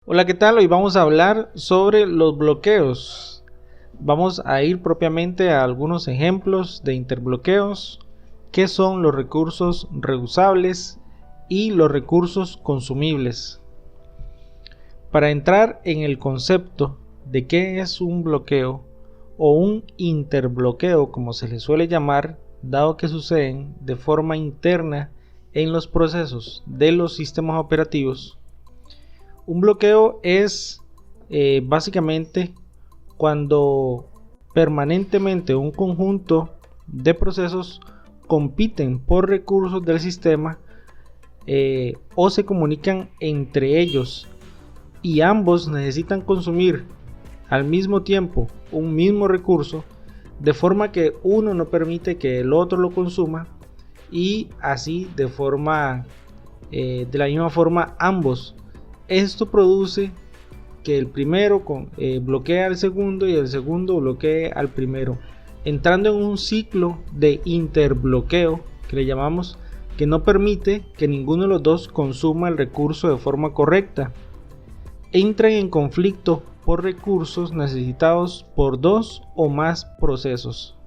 Hola, ¿qué tal? Hoy vamos a hablar sobre los bloqueos. Vamos a ir propiamente a algunos ejemplos de interbloqueos, qué son los recursos reusables y los recursos consumibles. Para entrar en el concepto de qué es un bloqueo o un interbloqueo, como se le suele llamar, dado que suceden de forma interna en los procesos de los sistemas operativos. Un bloqueo es básicamente cuando permanentemente un conjunto de procesos compiten por recursos del sistema o se comunican entre ellos y ambos necesitan consumir al mismo tiempo un mismo recurso, de forma que uno no permite que el otro lo consuma y así de la misma forma ambos. Esto produce que el primero bloquee al segundo y el segundo bloquee al primero, entrando en un ciclo de interbloqueo que le llamamos, que no permite que ninguno de los dos consuma el recurso de forma correcta. Entran en conflicto por recursos necesitados por dos o más procesos.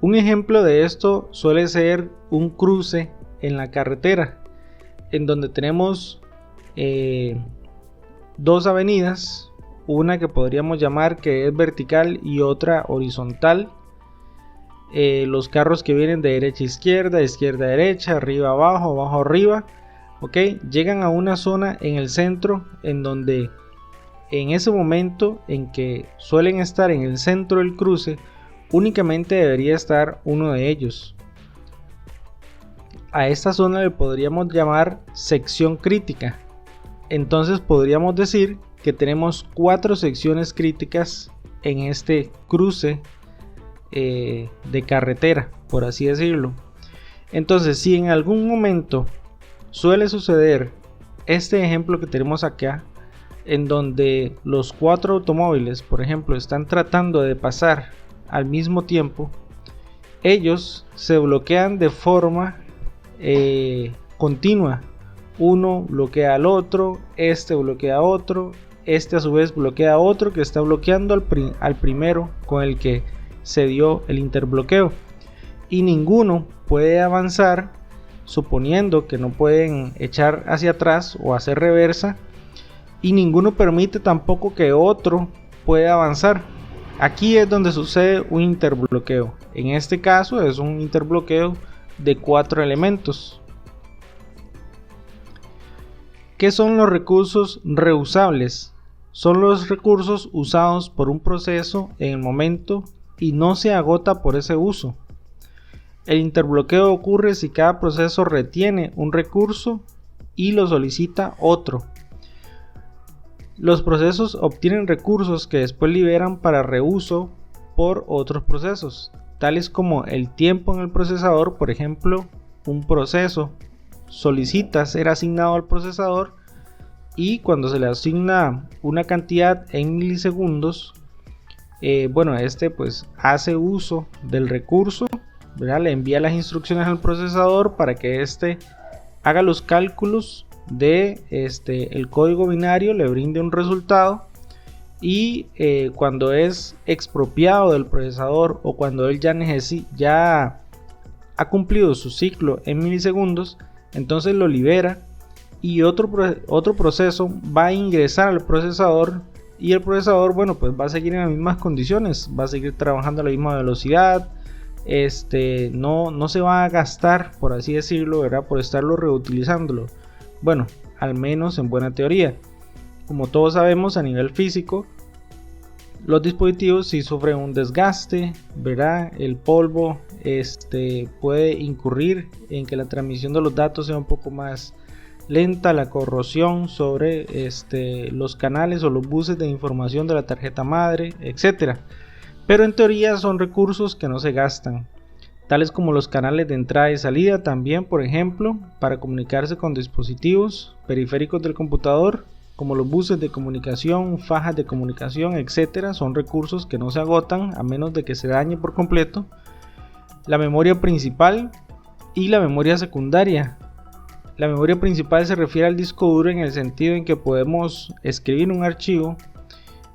Un ejemplo de esto suele ser un cruce en la carretera, en donde tenemos dos avenidas, una que podríamos llamar que es vertical y otra horizontal. Los carros que vienen de derecha a izquierda, izquierda a derecha, arriba a abajo, abajo a arriba, llegan a una zona en el centro en donde en ese momento en que suelen estar en el centro del cruce, únicamente debería estar uno de ellos. A esta zona le podríamos llamar sección crítica. Entonces podríamos decir que tenemos 4 secciones críticas en este cruce de carretera, por así decirlo. Entonces, si en algún momento suele suceder este ejemplo que tenemos acá, en donde los 4 automóviles, por ejemplo, están tratando de pasar al mismo tiempo, ellos se bloquean de forma continua. Uno bloquea al otro, este bloquea a otro, este a su vez bloquea a otro que está bloqueando al primero con el que se dio el interbloqueo, y ninguno puede avanzar, suponiendo que no pueden echar hacia atrás o hacer reversa, y ninguno permite tampoco que otro pueda avanzar. Aquí es donde sucede un interbloqueo. En este caso es un interbloqueo de 4 elementos. ¿Qué son los recursos reusables? Son los recursos usados por un proceso en el momento y no se agota por ese uso. El interbloqueo ocurre si cada proceso retiene un recurso y lo solicita otro. Los procesos obtienen recursos que después liberan para reuso por otros procesos, tales como el tiempo en el procesador. Por ejemplo, un proceso solicita ser asignado al procesador y cuando se le asigna una cantidad en milisegundos, este pues hace uso del recurso, ¿verdad? Le envía las instrucciones al procesador para que éste haga los cálculos de el código binario, le brinde un resultado, y cuando es expropiado del procesador o cuando él ya ha cumplido su ciclo en milisegundos, entonces lo libera y otro proceso va a ingresar al procesador, y el procesador pues va a seguir en las mismas condiciones, va a seguir trabajando a la misma velocidad, no se va a gastar, por así decirlo, ¿verdad? Por estarlo reutilizándolo. Bueno, al menos en buena teoría. Como todos sabemos, a nivel físico, los dispositivos sí sufren un desgaste, ¿verdad? El polvo puede incurrir en que la transmisión de los datos sea un poco más lenta, la corrosión sobre los canales o los buses de información de la tarjeta madre, etc. Pero en teoría son recursos que no se gastan, tales como los canales de entrada y salida también, por ejemplo, para comunicarse con dispositivos periféricos del computador, como los buses de comunicación, fajas de comunicación, etc. Son recursos que no se agotan a menos de que se dañe por completo. La memoria principal y la memoria secundaria La memoria principal se refiere al disco duro en el sentido en que podemos escribir un archivo,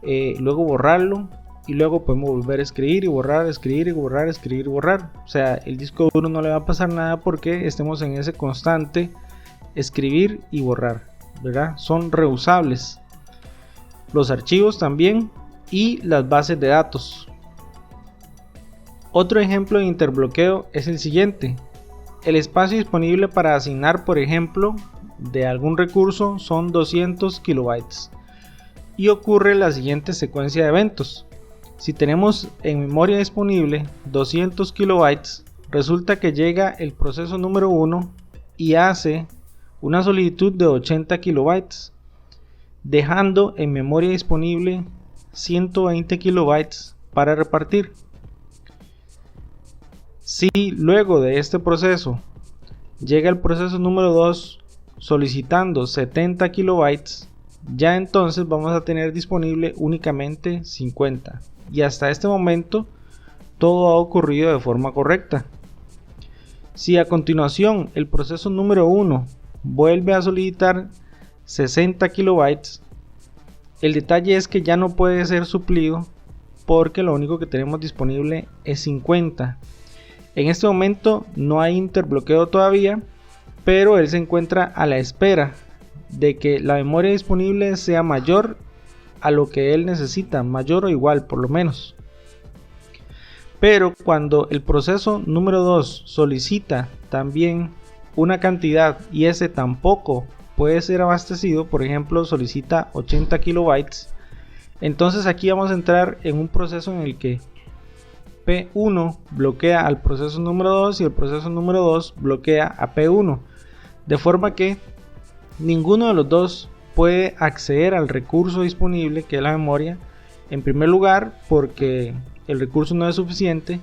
luego borrarlo y luego podemos volver a escribir y borrar, escribir y borrar, escribir y borrar. O sea, el disco duro no le va a pasar nada porque estemos en ese constante escribir y borrar, ¿verdad? Son reusables. Los archivos también y las bases de datos. Otro ejemplo de interbloqueo es el siguiente. El espacio disponible para asignar, por ejemplo, de algún recurso son 200 kilobytes y ocurre la siguiente secuencia de eventos. Si tenemos en memoria disponible 200 kilobytes, resulta que llega el proceso número 1 y hace una solicitud de 80 kilobytes, dejando en memoria disponible 120 kilobytes para repartir. Si luego de este proceso llega el proceso número 2 solicitando 70 kilobytes, ya entonces vamos a tener disponible únicamente 50. Y hasta este momento todo ha ocurrido de forma correcta. Si a continuación el proceso número 1 vuelve a solicitar 60 kilobytes, el detalle es que ya no puede ser suplido porque lo único que tenemos disponible es 50. En este momento no hay interbloqueo todavía, pero él se encuentra a la espera de que la memoria disponible sea mayor a lo que él necesita, mayor o igual por lo menos. Pero cuando el proceso número 2 solicita también una cantidad y ese tampoco puede ser abastecido, por ejemplo solicita 80 kilobytes, entonces aquí vamos a entrar en un proceso en el que P1 bloquea al proceso número 2 y el proceso número 2 bloquea a P1, de forma que ninguno de los dos puede acceder al recurso disponible que es la memoria, en primer lugar porque el recurso no es suficiente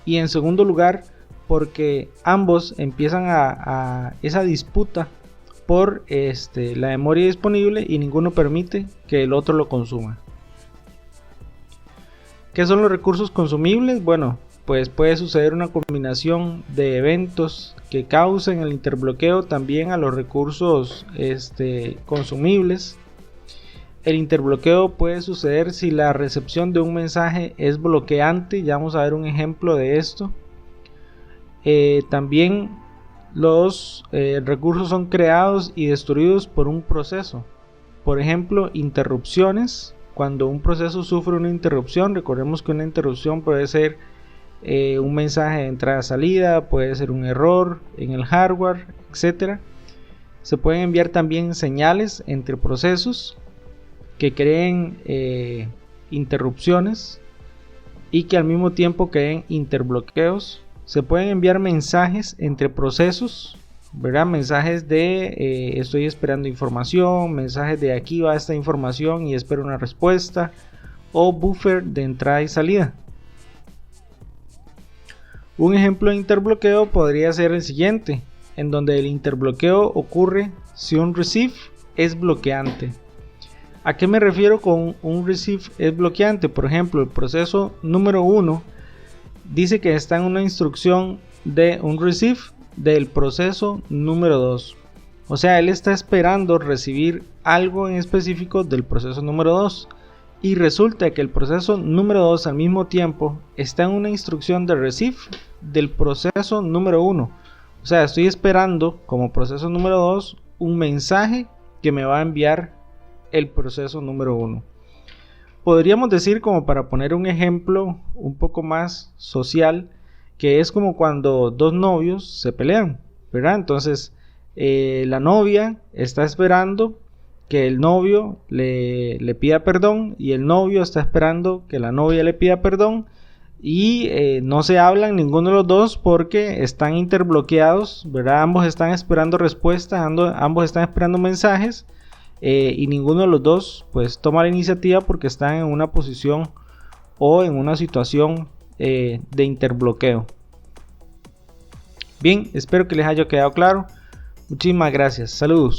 y en segundo lugar porque ambos empiezan a esa disputa por la memoria disponible y ninguno permite que el otro lo consuma. ¿Qué son los recursos consumibles? Bueno, pues puede suceder una combinación de eventos que causen el interbloqueo también a los recursos consumibles. El interbloqueo puede suceder si la recepción de un mensaje es bloqueante, ya vamos a ver un ejemplo de esto. También los recursos son creados y destruidos por un proceso. Por ejemplo, interrupciones. Cuando un proceso sufre una interrupción, recordemos que una interrupción puede ser un mensaje de entrada-salida, puede ser un error en el hardware, etc. Se pueden enviar también señales entre procesos que creen interrupciones y que al mismo tiempo creen interbloqueos. Se pueden enviar mensajes entre procesos, ¿verdad? Mensajes de estoy esperando información, mensajes de aquí va esta información y espero una respuesta, o buffer de entrada y salida. Un ejemplo de interbloqueo podría ser el siguiente, en donde el interbloqueo ocurre si un receive es bloqueante. ¿A qué me refiero con un receive es bloqueante? Por ejemplo, el proceso número 1 dice que está en una instrucción de un receive del proceso número 2. O sea, él está esperando recibir algo en específico del proceso número 2. Y resulta que el proceso número 2 al mismo tiempo está en una instrucción de receive del proceso número 1. O sea, estoy esperando como proceso número 2 un mensaje que me va a enviar el proceso número 1. Podríamos decir, como para poner un ejemplo un poco más social, que es como cuando dos novios se pelean, ¿verdad? Entonces la novia está esperando que el novio le pida perdón y el novio está esperando que la novia le pida perdón y no se hablan ninguno de los dos porque están interbloqueados, ¿verdad? Ambos están esperando respuestas, ambos están esperando mensajes y ninguno de los dos pues toma la iniciativa porque están en una posición o en una situación de interbloqueo. Bien, espero que les haya quedado claro. Muchísimas gracias. Saludos.